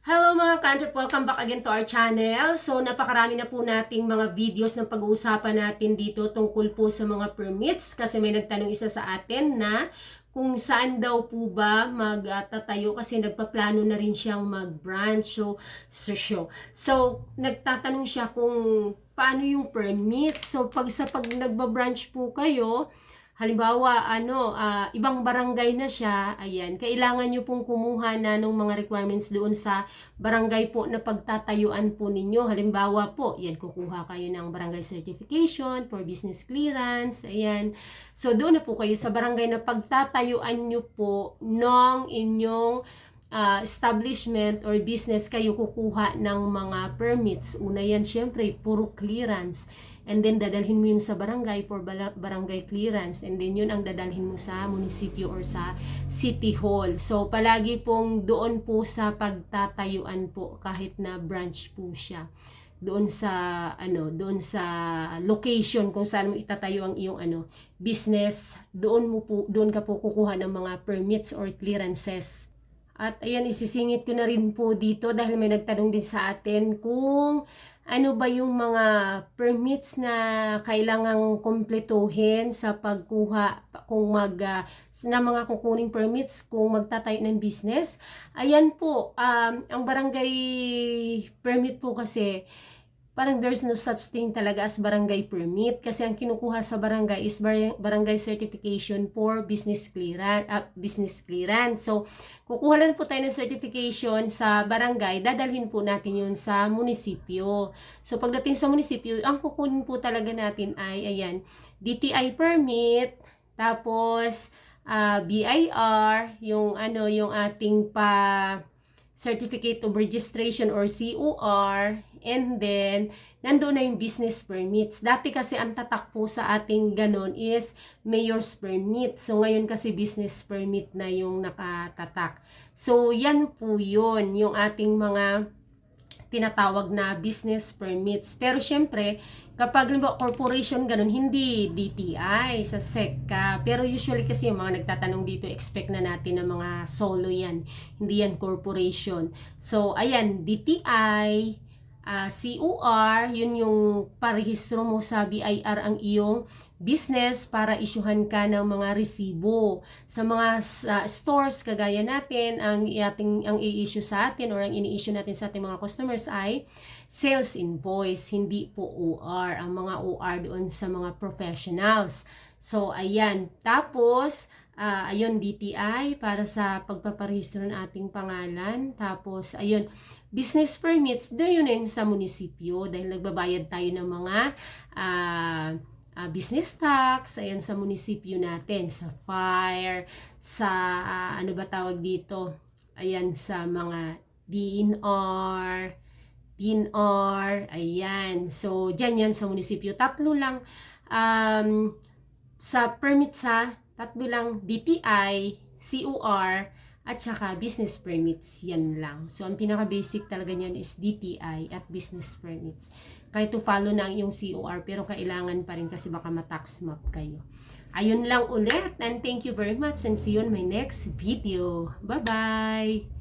Hello mga kanjap! Welcome back again to our channel. So napakarami na po nating mga videos na pag-uusapan natin dito tungkol po sa mga permits. Kasi may nagtanong isa sa atin na kung saan daw po ba magtatayo kasi nagpaplano na rin siyang mag-branch. So nagtatanong siya kung paano yung permit. So pag nagbabranch po kayo, halimbawa, ibang barangay na siya, ayan, kailangan nyo pong kumuha na ng mga requirements doon sa barangay po na pagtatayuan po ninyo. Halimbawa po, yan, kukuha kayo ng barangay certification for business clearance, ayan. So, doon na po kayo sa barangay na pagtatayuan nyo po ng inyong establishment or business, kayo kukuha ng mga permits. Una yan, syempre, puro clearance. And then, dadalhin mo yun sa barangay for barangay clearance. And then, yun ang dadalhin mo sa munisipyo or sa city hall. So, palagi pong doon po sa pagtatayuan po, kahit na branch po siya. Doon sa, location kung saan mo itatayo ang iyong, business. Doon ka po kukuha ng mga permits or clearances. At ayan, isisingit ko na rin po dito dahil may nagtanong din sa atin kung ano ba yung mga permits na kailangang kumpletuhin sa pagkuha na mga kukuning permits kung magtatayo ng business. Ayan po, ang barangay permit po kasi parang there's no such thing talaga as barangay permit kasi ang kinukuha sa barangay is barangay certification for business clearance. So, kukuha lang po tayo ng certification sa barangay, dadalhin po natin yun sa munisipyo. So, pagdating sa munisipyo, ang kukunin po talaga natin ay, ayan, DTI permit, tapos BIR, yung ating Certificate of Registration or COR, and then nandoon na yung business permits. Dati kasi ang tatak po sa ating ganon is mayor's permit. So ngayon kasi business permit na yung nakatatak. So yan po yun, yung ating mga tinatawag na business permits. Pero syempre, kapag corporation ganun, hindi DTI, sa SEC ka. Pero usually kasi yung mga nagtatanong dito, expect na natin ng mga solo yan. Hindi yan corporation. So, ayan, DTI, COR, yun yung parehistro mo sa BIR ang iyong business para isyuhan ka ng mga resibo. Sa mga stores, kagaya natin, ang i-issue sa atin or ang ini-issue natin sa ating mga customers ay sales invoice, hindi po OR. Ang mga OR doon sa mga professionals. So, ayan. Tapos, ayun, DTI para sa pagpaparehistro ng ating pangalan. Tapos, ayun, business permits, doon yun sa munisipyo dahil nagbabayad tayo ng mga business tax, ayan, sa munisipyo natin, sa fire, sa, ano ba tawag dito, ayan, sa mga DNR, ayan. So, dyan yan sa munisipyo. Tatlo lang, sa permit tatlo lang, DTI, COR, at saka business permits, yan lang. So, ang pinaka-basic talaga niyan is DTI at business permits. Kahit to follow na ang iyong COR, pero kailangan pa rin kasi baka ma-tax map kayo. Ayun lang ulit, and thank you very much and see you on my next video. Bye-bye!